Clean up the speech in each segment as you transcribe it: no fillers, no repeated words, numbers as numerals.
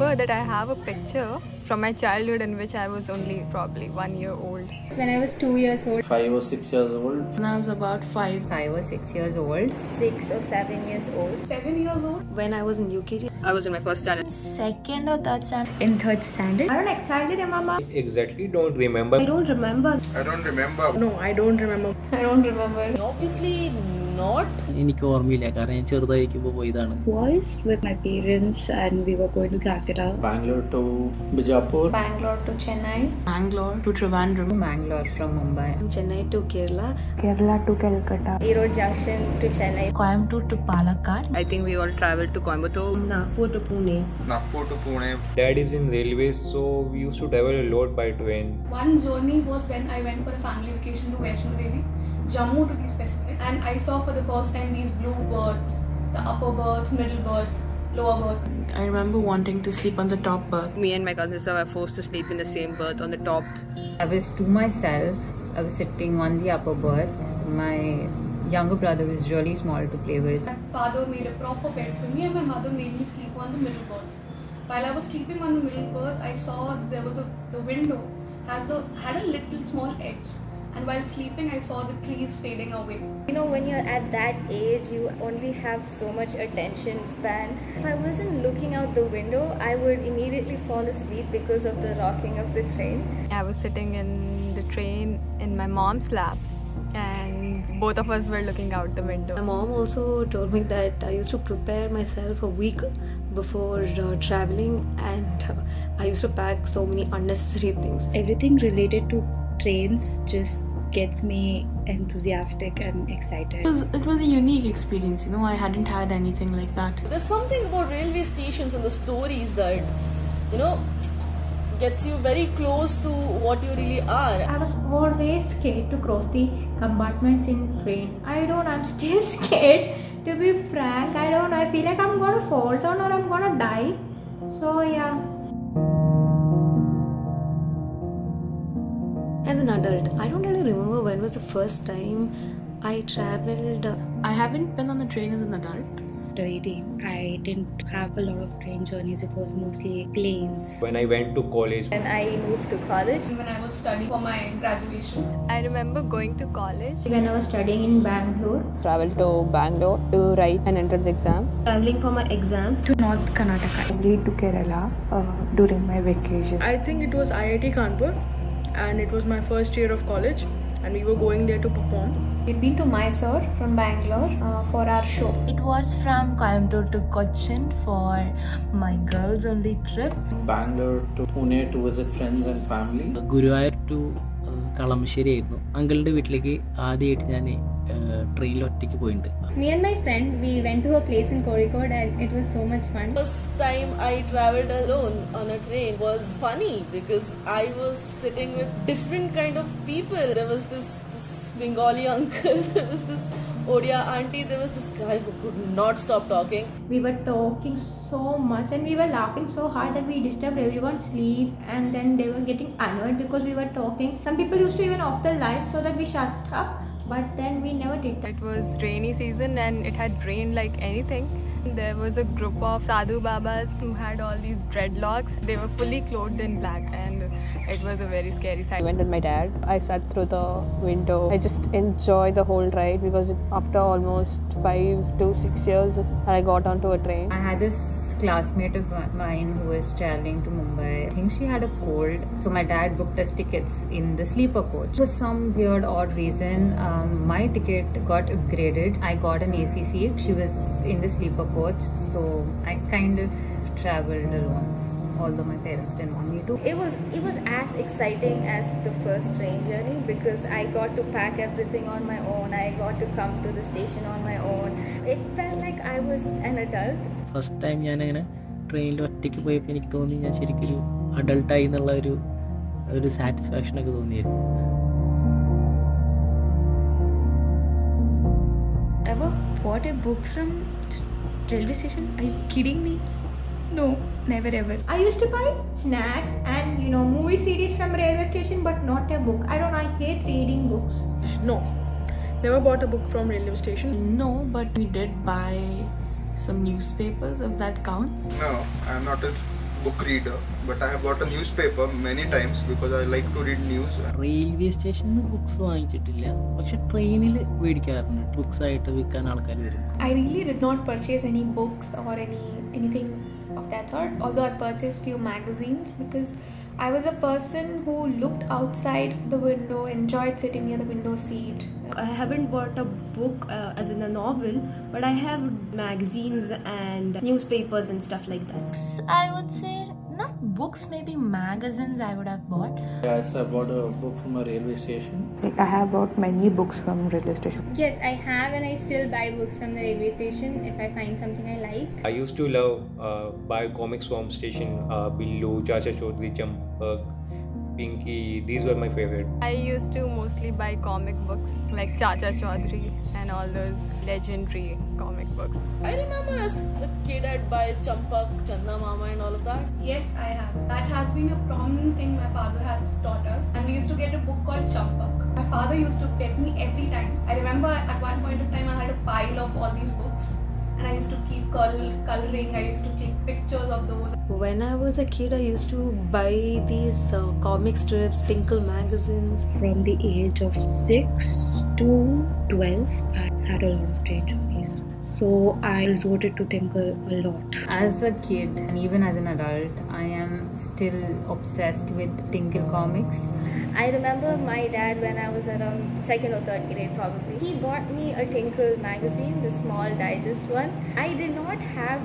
remember that I have a picture from my childhood in which I was only probably 1 year old. When I was 2 years old. 5 or 6 years old. When I was about 5 or 6 years old. 6 or 7 years old. 7 years old. When I was in UKG. I was in my first standard. Second or third standard. In third standard. I don't exactly remember. Exactly don't remember. I don't remember. I don't remember. No, I don't remember. I don't remember. Obviously not. എനിക്ക് ഓർമ്മയില്ല കാരണം ഞാൻ ചെറുതായിരിക്കുമ്പോൾ പോയതാണ്. Was with my parents and we were going to Calcutta. Bangalore to Bijapur. Bangalore to Chennai. Bangalore to Trivandrum. Bangalore from Mumbai. Chennai to Kerala. Kerala to Calcutta. Erode Junction to Chennai. Coimbatore to Palakkad. I think we all traveled to Coimbatore. Nagpur to Pune. Nagpur to Pune. Dad is in railways, so we used to travel a lot by train. One journey was when I went for a family vacation to Vaishno Devi, Jammu to be specific, and I saw for the first time these blue berths, the upper berth, middle berth, lower berth. I remember wanting to sleep on the top berth. Me and my cousins were forced to sleep in the same berth on the top. I was to myself. I was sitting on the upper berth. My younger brother was really small to play with. My father made a proper bed for me and my mother made me sleep on the middle berth. While I was sleeping on the middle berth, I saw there was the window had a little small edge. And while sleeping, I saw the trees fading away. You know, when you're at that age, you only have so much attention span. If I wasn't looking out the window, I would immediately fall asleep because of the rocking of the train. I was sitting in the train in my mom's lap and both of us were looking out the window. My mom also told me that I used to prepare myself a week before traveling, and I used to pack so many unnecessary things. Everything related to trains just gets me enthusiastic and excited. It was a unique experience, you know. I hadn't had anything like that. There's something about railway stations and the stories that, you know, gets you very close to what you really are. I was always scared to cross the compartments in train. I'm still scared. To be frank, I don't know. I feel like I'm gonna fall down or I'm gonna die. So yeah. As an adult, I don't really remember when was the first time I travelled. I haven't been on the train as an adult. Reading. I didn't have a lot of train journeys. It was mostly planes. When I went to college. When I moved to college. When I was studying for my graduation. I remember going to college. When I was studying in Bangalore. Traveled to Bangalore to write an entrance exam. Traveling for my exams. To North Karnataka. Traveling to Kerala during my vacation. I think it was IIT Kanpur and it was my first year of college and we were going there to perform. We've been to Mysore from Bangalore for our show. It was from Coimbatore to Cochin for my girls only trip. Bangalore to Pune to visit friends and family. Guruvayur to Kalamassery ആയിരുന്നു. അങ്കിളുടെ വീട്ടിലേക്ക് ആദ്യമായിട്ട് ഞാൻ ട്രെയിനിൽ ഒറ്റയ്ക്ക് പോയിട്ടുണ്ട്. Me and my friend, we went to a place in Kozhikode and it was so much fun. First time I travelled alone on a train was funny because I was sitting with different kind of people. There was this Bengali uncle, there was this Odia auntie, there was this guy who could not stop talking. We were talking so much and we were laughing so hard that we disturbed everyone's sleep, and then they were getting annoyed because we were talking. Some people used to even off the lights so that we shut up, but then we never did that. It was rainy season and it had rained like anything. There was a group of sadhu babas who had all these dreadlocks. They were fully clothed in black and it was a very scary sight. I went with my dad. I sat through the window. I just enjoyed the whole ride because after almost 5 to 6 years I got onto a train. I had this classmate of mine who was traveling to Mumbai. I think she had a cold, so my dad booked us tickets in the sleeper coach. For some weird odd reason, my ticket got upgraded. I got an AC seat. She was in the sleeper coach, so I kind of traveled alone, although my parents didn't want me to. It was as exciting as the first train journey because I got to pack everything on my own. I got to come to the station on my own. It felt like I was an adult. First time ഞാനങ്ങനെ ട്രെയിനിൽ ഒറ്റയ്ക്ക് പോയപ്പോൾ എനിക്ക് തോന്നി ഞാൻ ശരിക്കൊരു അഡൾട്ടായി എന്നുള്ള ഒരു സാറ്റിസ്ഫാക്ഷനൊക്കെ തോന്നിയായിരുന്നു. Ever bought a book from railway station? Are you kidding me? No, never ever. I used to buy snacks and movie series from railway station, but not a book. I hate reading books. No, never bought a book from railway station. No, but we did buy some newspapers, if that counts. No, I'm not a book reader, but I have bought a newspaper many times because I like to read news. Railway സ്റ്റേഷനിൽ books വാങ്ങിച്ചിട്ടില്ല, പക്ഷെ ട്രെയിനിൽ മേടിക്കാറുണ്ട്. Books ആയിട്ട് വിൽക്കാൻ ആൾക്കാർ വരും. I really did not purchase any books or anything of that sort, although I purchased few magazines because I was a person who looked outside the window, enjoyed sitting near the window seat. I haven't bought a book as in a novel, but I have magazines and newspapers and stuff like that. I would say not books, maybe magazines I would have bought. Yes, I bought a book from a railway station. I have bought many books from railway station. Yes, I have, and I still buy books from the railway station if I find something I like. I used to love buy comics from station. Billu, Chacha Chaudhary, Champak, Pinky. These were my favorite. I used to mostly buy comic books like Chacha Chaudhary and all those legendary comic books. I remember as a kid I'd buy Champak, Chanda Mama and all of that. Yes, I have. That has been a prominent thing my father has taught us, and we used to get a book called Champak. My father used to get me every time. I remember at one point of time I had a pile of all these books, and I used to keep coloring. I used to click pictures of those. When I was a kid, I used to buy these comic strips, Tinkle magazines. From the age of 6 to 12, I had a lot of train journeys. So I resorted to Tinkle a lot. As a kid and even as an adult, I am still obsessed with Tinkle comics. I remember my dad when I was around 2nd or 3rd grade probably. He bought me a Tinkle magazine, the small digest one. I did not have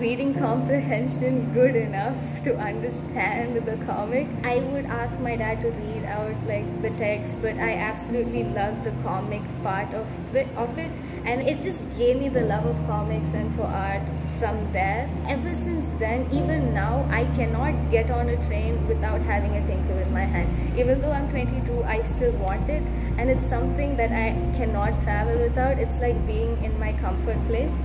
reading comprehension good enough to understand the comic. I would ask my dad to read out like the text, but I absolutely loved the comic part of it, and it just gave me the love of comics and for art from there. Ever since then, even now, I cannot get on a train without having a Tinkle in my hand. Even though I'm 22, I still want it, and it's something that I cannot travel without. It's like being in my comfort place.